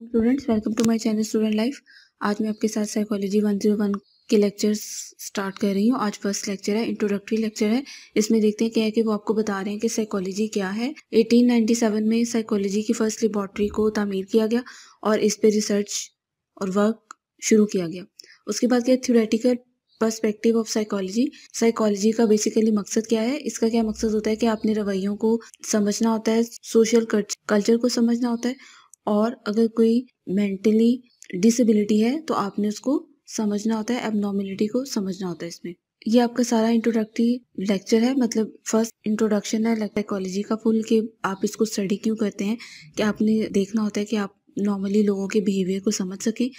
Students, welcome to my channel student life. आज मैं आपके साथ साइकोलॉजी 101 के लेक्चर्स स्टार्ट कर रही हूँ। आज फर्स्ट लेक्चर है, इंट्रोडक्टरी लेक्चर है। इसमें देखते हैं क्या है कि वो आपको बता रहे हैं कि साइकोलॉजी क्या है। 1897 में साइकोलॉजी की फर्स्ट लेबॉर्ट्री को तामीर किया गया और इस पे रिसर्च और वर्क शुरू किया गया। उसके बाद क्या, theoretical perspective of psychology. Psychology का बेसिकली मकसद क्या है? इसका क्या मकसद होता है कि आपने रवैयों को समझना होता है, सोशल कल्चर को समझना होता है, और अगर कोई मेंटली डिसेबिलिटी है तो आपने उसको समझना होता है, एबनॉर्मलिटी को समझना होता है। इसमें ये आपका सारा इंट्रोडक्टरी लेक्चर है, मतलब फर्स्ट इंट्रोडक्शन है साइकोलॉजी का फुल, कि आप इसको स्टडी क्यों करते हैं, कि आपने देखना होता है कि आप नॉर्मली लोगों के बिहेवियर को समझ सकें।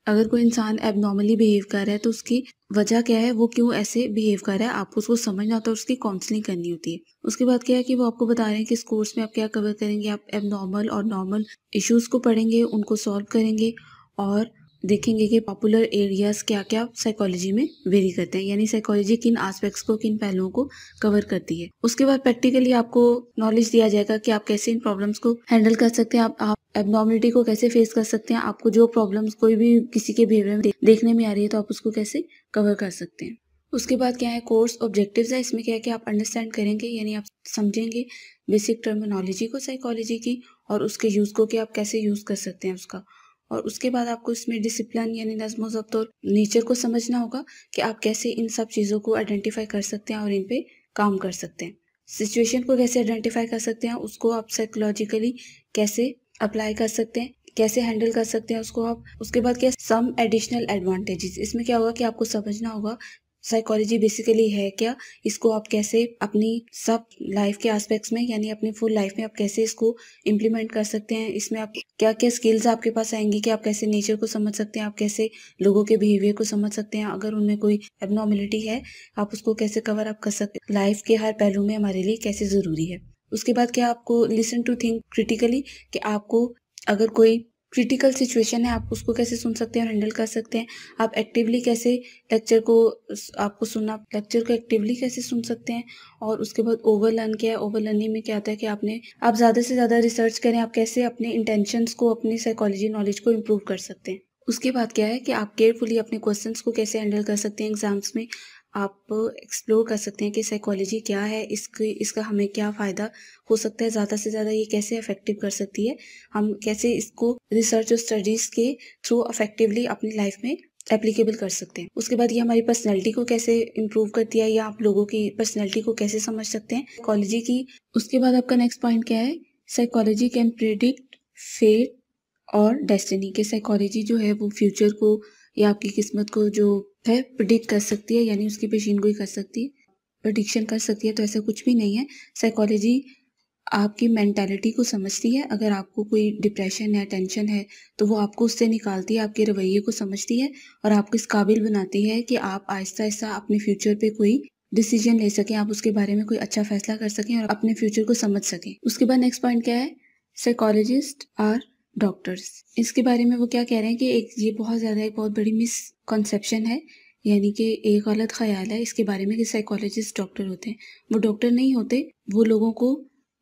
अगर कोई इंसान एबनॉर्मली बिहेव कर रहा है तो उसकी वजह क्या है, वो क्यों ऐसे बिहेव कर रहा है, आपको उसको समझना होता है, उसकी काउंसलिंग करनी होती है। उसके बाद क्या है कि वो आपको बता रहे हैं कि इस कोर्स में आप क्या कवर करेंगे। आप एबनॉर्मल और नॉर्मल इश्यूज को पढ़ेंगे, उनको सॉल्व करेंगे और देखेंगे कि पॉपुलर एरियाज क्या क्या साइकोलॉजी में वेरी करते हैं, यानी साइकोलॉजी किन एस्पेक्ट्स को, किन पहलुओं को कवर करती है। उसके बाद प्रैक्टिकली आपको नॉलेज दिया जाएगा कि आप कैसे इन प्रॉब्लम्स को हैंडल कर सकते हैं, आप एबनॉर्मलिटी को कैसे फेस कर सकते हैं, आपको जो प्रॉब्लम्स कोई भी किसी के बिहेवियर में देखने में आ रही है तो आप उसको कैसे कवर कर सकते हैं। उसके बाद क्या है, कोर्स ऑब्जेक्टिव्स है। इसमें क्या है कि आप अंडरस्टैंड करेंगे, यानी आप समझेंगे बेसिक टर्मिनोलॉजी को साइकोलॉजी की और उसके यूज को, कि आप कैसे यूज कर सकते हैं उसका। और उसके बाद आपको इसमें डिसिप्लिन यानी नज़्म ज़ब्त और नेचर को समझना होगा कि आप कैसे इन सब चीज़ों को आइडेंटिफाई कर सकते हैं और इन पे काम कर सकते हैं। सिचुएशन को कैसे आइडेंटिफाई कर सकते हैं, उसको आप साइकोलॉजिकली कैसे अप्लाई कर सकते हैं, कैसे हैंडल कर सकते हैं उसको आप। उसके बाद क्या, सम एडिशनल एडवांटेजेस। इसमें क्या होगा कि आपको समझना होगा साइकोलॉजी बेसिकली है क्या, इसको आप कैसे अपनी सब लाइफ के एस्पेक्ट्स में, यानी अपनी फुल लाइफ में आप कैसे इसको इम्प्लीमेंट कर सकते हैं। इसमें आप क्या क्या स्किल्स आपके पास आएंगी कि आप कैसे नेचर को समझ सकते हैं, आप कैसे लोगों के बिहेवियर को समझ सकते हैं, अगर उनमें कोई एबनॉर्मलिटी है आप उसको कैसे कवर अप कर सकते हैं, लाइफ के हर पहलू में हमारे लिए कैसे ज़रूरी है। उसके बाद क्या, आपको लिसन टू थिंक क्रिटिकली, कि आपको अगर कोई क्रिटिकल सिचुएशन है आप उसको कैसे सुन सकते हैं और हैंडल कर सकते हैं। आप एक्टिवली कैसे लेक्चर को, आपको सुनना, लेक्चर को एक्टिवली कैसे सुन सकते हैं। और उसके बाद ओवरलर्न क्या है, ओवरलर्निंग में क्या आता है कि आप ज़्यादा से ज़्यादा रिसर्च करें, आप कैसे अपने इंटेंशंस को, अपनी साइकोलॉजी नॉलेज को इम्प्रूव कर सकते हैं। उसके बाद क्या है कि आप केयरफुली अपने क्वेश्चंस को कैसे हैंडल कर सकते हैं एग्जाम्स में। आप एक्सप्लोर कर सकते हैं कि साइकोलॉजी क्या है, इसका हमें क्या फ़ायदा हो सकता है, ज़्यादा से ज़्यादा ये कैसे इफेक्टिव कर सकती है, हम कैसे इसको रिसर्च और स्टडीज़ के थ्रू इफेक्टिवली अपनी लाइफ में एप्लीकेबल कर सकते हैं। उसके बाद ये हमारी पर्सनैलिटी को कैसे इम्प्रूव करती है, या आप लोगों की पर्सनैलिटी को कैसे समझ सकते हैं साइकोलॉजी की। उसके बाद आपका नेक्स्ट पॉइंट क्या है, साइकोलॉजी कैन प्रेडिक्ट फेट और डेस्टिनी। के साइकोलॉजी जो है वो फ्यूचर को या आपकी किस्मत को जो है प्रिडिक्ट कर सकती है, यानी उसकी पेशीनगोई कर सकती है, प्रिडिक्शन कर सकती है। तो ऐसा कुछ भी नहीं है। साइकोलॉजी आपकी मेंटालिटी को समझती है। अगर आपको कोई डिप्रेशन है, टेंशन है, तो वो आपको उससे निकालती है, आपके रवैये को समझती है और आपको इस काबिल बनाती है कि आप आहिस्ता आहिस्ता अपने फ्यूचर पे कोई डिसीजन ले सकें, आप उसके बारे में कोई अच्छा फैसला कर सकें और अपने फ्यूचर को समझ सकें। उसके बाद नेक्स्ट पॉइंट क्या है, साइकोलॉजिस्ट आर डॉक्टर्स। इसके बारे में वो क्या कह रहे हैं कि ये बहुत ज़्यादा एक बहुत बड़ी मिसकॉन्सेप्शन है, यानी कि एक गलत ख्याल है इसके बारे में कि साइकोलॉजिस्ट डॉक्टर होते हैं। वो डॉक्टर नहीं होते, वो लोगों को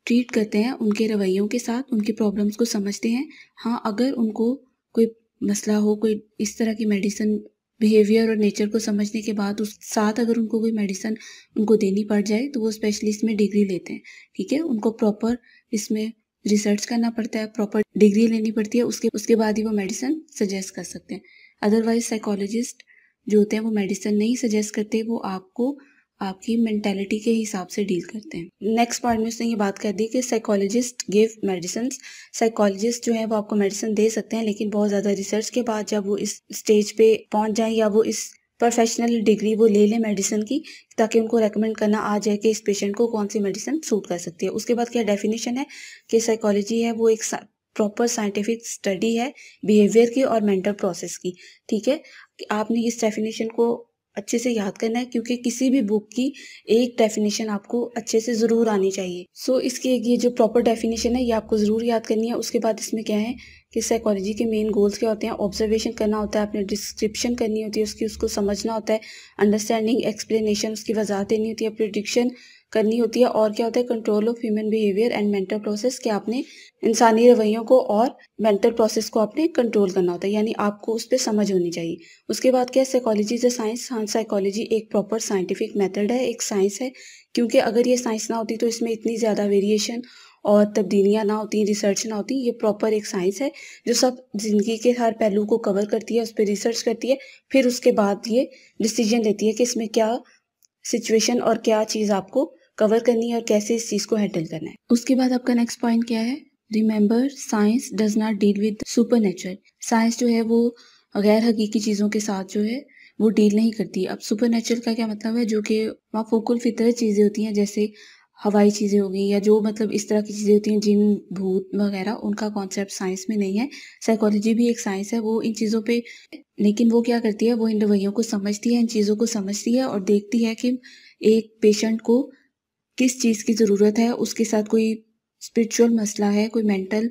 ट्रीट करते हैं, उनके रवैयों के साथ उनकी प्रॉब्लम्स को समझते हैं। हाँ, अगर उनको कोई मसला हो, कोई इस तरह की मेडिसिन, बिहेवियर और नेचर को समझने के बाद उस साथ अगर उनको कोई मेडिसिन उनको देनी पड़ जाए तो वो स्पेशलिस्ट में डिग्री लेते हैं। ठीक है, उनको प्रॉपर इसमें रिसर्च करना पड़ता है, प्रॉपर डिग्री लेनी पड़ती है, उसके बाद ही वो मेडिसिन सजेस्ट कर सकते हैं। अदरवाइज साइकोलॉजिस्ट जो होते हैं वो मेडिसिन नहीं सजेस्ट करते, वो आपको आपकी मेंटालिटी के हिसाब से डील करते हैं। नेक्स्ट पॉइंट में उसने ये बात कर दी कि साइकोलॉजिस्ट गिव मेडिसिन। साइकोलॉजिस्ट जो है वो आपको मेडिसिन दे सकते हैं, लेकिन बहुत ज़्यादा रिसर्च के बाद जब वो इस स्टेज पे पहुंच जाएं या वो इस प्रोफेशनल डिग्री वो ले लें मेडिसिन की, ताकि उनको रेकमेंड करना आ जाए कि इस पेशेंट को कौन सी मेडिसिन सूट कर सकती है। उसके बाद क्या डेफिनेशन है कि साइकोलॉजी है वो एक प्रॉपर साइंटिफिक स्टडी है बिहेवियर की और मेंटल प्रोसेस की। ठीक है, आपने इस डेफिनेशन को अच्छे से याद करना है, क्योंकि किसी भी बुक की एक डेफिनेशन आपको अच्छे से ज़रूर आनी चाहिए। सो इसकी ये जो प्रॉपर डेफिनेशन है ये आपको ज़रूर याद करनी है। उसके बाद इसमें क्या है कि साइकोलॉजी के मेन गोल्स क्या होते हैं, ऑब्जर्वेशन करना होता है, अपने डिस्क्रिप्शन करनी होती है उसकी, उसको समझना होता है, अंडरस्टैंडिंग, एक्सप्लेनेशन, उसकी वजाहत देनी होती है, प्रिडिक्शन करनी होती है। और क्या होता है, control of human behaviour and mental process, कि आपने इंसानी रवैयों को और मेंटल प्रोसेस को आपने कंट्रोल करना होता है, यानी आपको उस पर समझ होनी चाहिए। उसके बाद क्या है, साइकोलॉजी इज अ साइंस। हाँ, साइकोलॉजी एक प्रॉपर साइंटिफिक मेथड है, एक साइंस है, क्योंकि अगर ये साइंस ना होती तो इसमें इतनी ज़्यादा वेरिएशन और तब्दीलियाँ ना होती, रिसर्च ना होती। ये प्रॉपर एक साइंस है जो सब ज़िंदगी के हर पहलू को कवर करती है, उस पर रिसर्च करती है, फिर उसके बाद ये डिसीजन लेती है कि इसमें क्या सिचुएशन और क्या चीज़ आपको कवर करनी है और कैसे इस चीज़ को हैंडल करना है। उसके बाद आपका नेक्स्ट पॉइंट क्या है, remember science does not deal with super natural. Science जो है वो गैर हकीकी चीज़ों के साथ जो है वो डील नहीं करती। अब सुपर नेचुरल का क्या मतलब है, जो कि माफूकुल फितरत चीज़ें होती हैं, जैसे हवाई चीज़ें हो गई या जो मतलब इस तरह की चीज़ें होती हैं, जिन भूत वगैरह, उनका कॉन्सेप्ट साइंस में नहीं है। साइकोलॉजी भी एक साइंस है, वो इन चीज़ों पे, लेकिन वो क्या करती है, वो इन रवैयों को समझती है, इन चीज़ों को समझती है और देखती है कि एक पेशेंट को किस चीज़ की ज़रूरत है, उसके साथ कोई स्पिरिचुअल मसला है, कोई मेंटल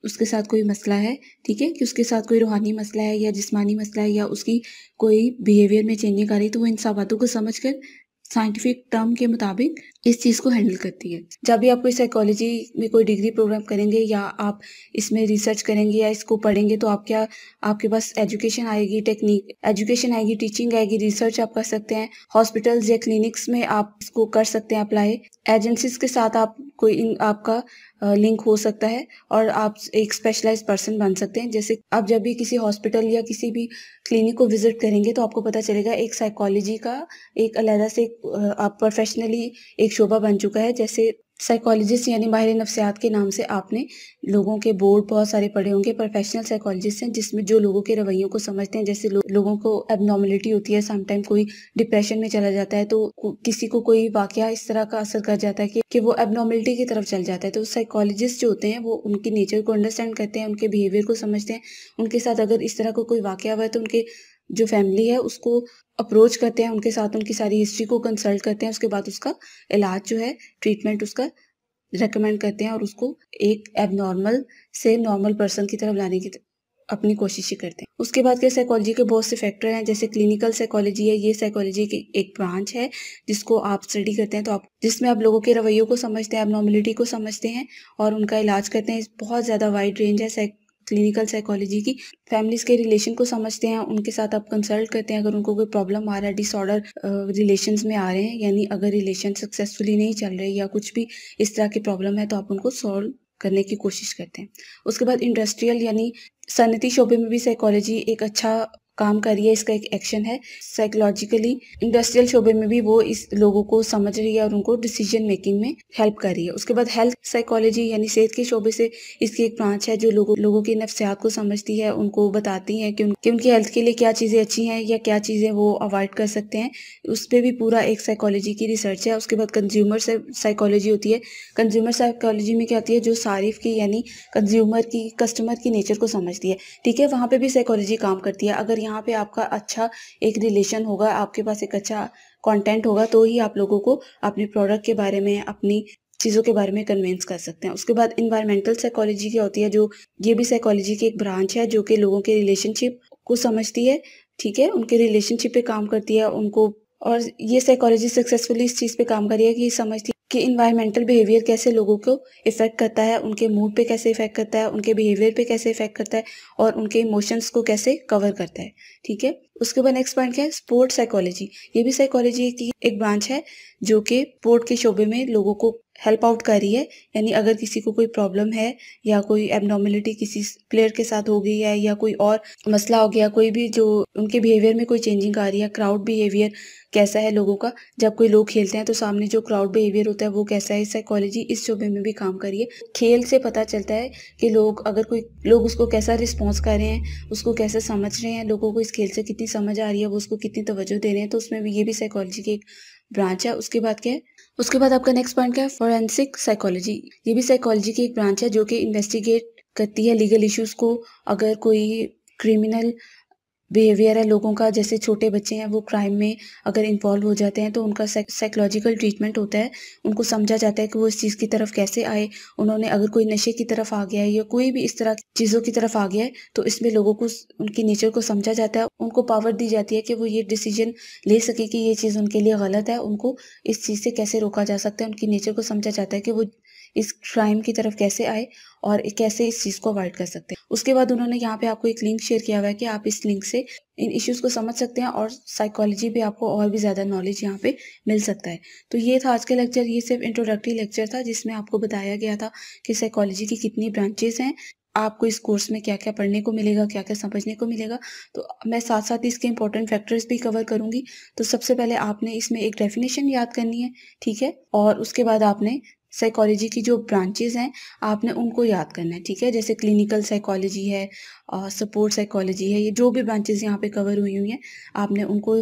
उसके साथ कोई मसला है, ठीक है, कि उसके साथ कोई रूहानी मसला है या जिस्मानी मसला है या उसकी कोई बिहेवियर में चेंजिंग आ रही है, तो वो इन सब बातों को समझकर साइंटिफिक टर्म के मुताबिक इस चीज़ को हैंडल करती है। जब भी आप कोई साइकोलॉजी में कोई डिग्री प्रोग्राम करेंगे या आप इसमें रिसर्च करेंगे या इसको पढ़ेंगे, तो आप क्या, आपके पास एजुकेशन आएगी, टेक्निक एजुकेशन आएगी, टीचिंग आएगी, रिसर्च आप कर सकते हैं, हॉस्पिटल्स या क्लिनिक्स में आप इसको कर सकते हैं अप्लाई, एजेंसीज के साथ आप कोई आपका लिंक हो सकता है और आप एक स्पेशलाइज्ड पर्सन बन सकते हैं। जैसे आप जब भी किसी हॉस्पिटल या किसी भी क्लिनिक को विजिट करेंगे तो आपको पता चलेगा एक साइकोलॉजी का एक अलग से आप प्रोफेशनली एक शोबा बन चुका है। जैसे साइकोलॉजिस्ट यानी माहिर नफ्सियात के नाम से आपने लोगों के बोर्ड बहुत सारे पढ़े होंगे। प्रोफेशनल साइकोलॉजिस्ट हैं जिसमें जो लोगों के रवैयों को समझते हैं, जैसे लोगों को एबनॉर्मलिटी होती है, समटाइम कोई डिप्रेशन में चला जाता है, तो किसी को कोई वाकया इस तरह का असर कर जाता है कि वो एबनॉर्मलिटी की तरफ चल जाता है, तो साइकोलॉजिस्ट जो होते हैं वो उनकी नेचर को अंडरस्टैंड करते हैं, उनके बिहेवियर को समझते हैं, उनके साथ अगर इस तरह का कोई वाकया हुआ है तो उनके जो फैमिली है उसको अप्रोच करते हैं, उनके साथ उनकी सारी हिस्ट्री को कंसल्ट करते हैं, उसके बाद उसका इलाज जो है, ट्रीटमेंट उसका रेकमेंड करते हैं और उसको एक एबनॉर्मल से नॉर्मल पर्सन की तरफ लाने की अपनी कोशिशें करते हैं। उसके बाद के साइकोलॉजी के बहुत से फैक्टर हैं, जैसे क्लिनिकल साइकोलॉजी है, ये साइकोलॉजी की एक ब्रांच है जिसको आप स्टडी करते हैं, तो आप जिसमें आप लोगों के रवैयों को समझते हैं, एबनॉर्मलिटी को समझते हैं और उनका इलाज करते हैं। बहुत ज़्यादा वाइड रेंज है क्लिनिकल साइकोलॉजी की। फैमिलीज के रिलेशन को समझते हैं, उनके साथ आप कंसल्ट करते हैं अगर उनको कोई प्रॉब्लम आ रहा है, डिसऑर्डर रिलेशंस में आ रहे हैं, यानी अगर रिलेशन सक्सेसफुली नहीं चल रहे या कुछ भी इस तरह की प्रॉब्लम है तो आप उनको सॉल्व करने की कोशिश करते हैं। उसके बाद इंडस्ट्रियल यानी सनती शोबे में भी साइकोलॉजी एक अच्छा काम कर रही है, इसका एक एक्शन है। साइकोलॉजिकली इंडस्ट्रियल शोबे में भी वो इस लोगों को समझ रही है और उनको डिसीजन मेकिंग में हेल्प कर रही है। उसके बाद हेल्थ साइकोलॉजी यानी सेहत के शोबे से इसकी एक ब्रांच है जो लोगों की नफ्सियात को समझती है, उनको बताती है कि उनकी हेल्थ के लिए क्या चीज़ें अच्छी हैं या क्या चीज़ें वो अवॉइड कर सकते हैं। उस पर भी पूरा एक साइकोलॉजी की रिसर्च है। उसके बाद कंज्यूमर साइकोलॉजी होती है। कंज्यूमर साइकोलॉजी में क्या होती है, जो सारिफ की यानी कस्टमर की नेचर को समझती है, ठीक है, वहाँ पे भी साइकोलॉजी काम करती है। अगर यहाँ पे आपका अच्छा एक रिलेशन होगा, आपके पास एक अच्छा कंटेंट होगा, तो ही आप लोगों को अपने प्रोडक्ट के बारे में, अपनी चीज़ों के बारे में कन्विंस कर सकते हैं। उसके बाद इन्वायरमेंटल साइकोलॉजी क्या होती है, जो ये भी साइकोलॉजी की एक ब्रांच है जो कि लोगों के रिलेशनशिप को समझती है, ठीक है, उनके रिलेशनशिप पे काम करती है उनको। और ये साइकोलॉजी सक्सेसफुली इस चीज़ पे काम कर रही है कि समझती है कि इन्वायरमेंटल बिहेवियर कैसे लोगों को इफेक्ट करता है, उनके मूड पे कैसे इफेक्ट करता है, उनके बिहेवियर पे कैसे इफेक्ट करता है और उनके इमोशंस को कैसे कवर करता है, ठीक है। उसके बाद नेक्स्ट पॉइंट क्या है, स्पोर्ट साइकोलॉजी। ये भी साइकोलॉजी की एक ब्रांच है जो कि स्पोर्ट के शोबे में लोगों को हेल्प आउट कर रही है, यानी अगर किसी को कोई प्रॉब्लम है या कोई एबनॉर्मलिटी किसी प्लेयर के साथ हो गई है या कोई और मसला हो गया, कोई भी जो उनके बिहेवियर में कोई चेंजिंग आ रही है, क्राउड बिहेवियर कैसा है लोगों का, जब कोई लोग खेलते हैं तो सामने जो क्राउड बिहेवियर होता है वो कैसा है, साइकोलॉजी इस शोबे में भी काम कर रही है। खेल से पता चलता है कि लोग उसको कैसा रिस्पॉन्स कर रहे हैं, उसको कैसे समझ रहे हैं, लोगों को इस खेल से कितनी समझ आ रही है, वो उसको कितनी तवज्जो दे रहे हैं, तो उसमें भी ये भी साइकोलॉजी की एक ब्रांच है। उसके बाद क्या है, उसके बाद आपका नेक्स्ट पॉइंट क्या है, फॉरेंसिक साइकोलॉजी। ये भी साइकोलॉजी की एक ब्रांच है जो कि इन्वेस्टिगेट करती है लीगल इश्यूज को। अगर कोई क्रिमिनल बिहेवियर है लोगों का, जैसे छोटे बच्चे हैं वो क्राइम में अगर इन्वॉल्व हो जाते हैं तो उनका साइकोलॉजिकल ट्रीटमेंट होता है। उनको समझा जाता है कि वो इस चीज़ की तरफ कैसे आए। उन्होंने अगर कोई नशे की तरफ आ गया है या कोई भी इस तरह की चीज़ों की तरफ आ गया है तो इसमें लोगों को उनकी नेचर को समझा जाता है। उनको पावर दी जाती है कि वो ये डिसीजन ले सके कि ये चीज़ उनके लिए गलत है। उनको इस चीज़ से कैसे रोका जा सकता है। उनकी नेचर को समझा जाता है कि वो इस क्राइम की तरफ कैसे आए और कैसे इस चीज़ को अवॉइड कर सकते हैं। उसके बाद उन्होंने यहाँ पे आपको एक लिंक शेयर किया हुआ है कि आप इस लिंक से इन इश्यूज़ को समझ सकते हैं और साइकोलॉजी पे आपको और भी ज़्यादा नॉलेज यहाँ पे मिल सकता है। तो ये था आज का लेक्चर। ये सिर्फ इंट्रोडक्टरी लेक्चर था जिसमें आपको बताया गया था कि साइकोलॉजी की कितनी ब्रांचेज़ हैं, आपको इस कोर्स में क्या-क्या पढ़ने को मिलेगा, क्या-क्या समझने को मिलेगा। तो मैं साथ-साथ इसके इम्पोर्टेंट फैक्टर्स भी कवर करूँगी। तो सबसे पहले आपने इसमें एक डेफिनेशन याद करनी है, ठीक है? और उसके बाद आपने साइकोलॉजी की जो ब्रांचेज़ हैं, आपने उनको याद करना है, ठीक है? जैसे क्लिनिकल साइकोलॉजी है, सपोर्ट साइकोलॉजी है, ये जो भी ब्रांचेज़ यहाँ पे कवर हुई हैं, आपने उनको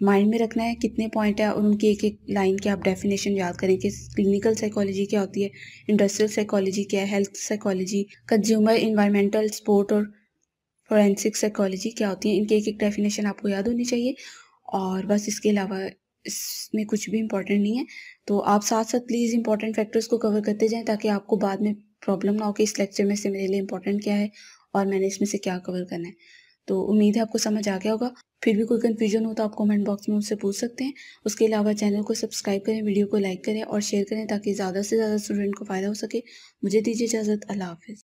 माइंड में रखना है। कितने पॉइंट है और उनकी एक-एक लाइन की आप डेफिनेशन याद करें कि क्लिनिकल साइकोलॉजी क्या होती है, इंडस्ट्रियल साइकोलॉजी क्या है, health psychology, consumer environmental, sport और फोरेंसिक साइकोलॉजी क्या होती है। इनकी एक-एक डेफिनेशन आपको याद होनी चाहिए और बस इसके अलावा इसमें कुछ भी इम्पोर्टेंट नहीं है। तो आप साथ-साथ प्लीज़ इम्पोर्टेंट फैक्टर्स को कवर करते जाएँ ताकि आपको बाद में प्रॉब्लम ना हो कि इस लेक्चर में से मेरे लिए इम्पोर्टेंट क्या है और मैंने इसमें से क्या कवर करना है। तो उम्मीद है आपको समझ आ गया होगा। फिर भी कोई कन्फ्यूजन हो तो आप कमेंट बॉक्स में मुझसे पूछ सकते हैं। उसके अलावा चैनल को सब्सक्राइब करें, वीडियो को लाइक करें और शेयर करें ताकि ज़्यादा से ज़्यादा स्टूडेंट को फ़ायदा हो सके। मुझे दीजिए इजाज़त। अल्लाह हाफ़िज़।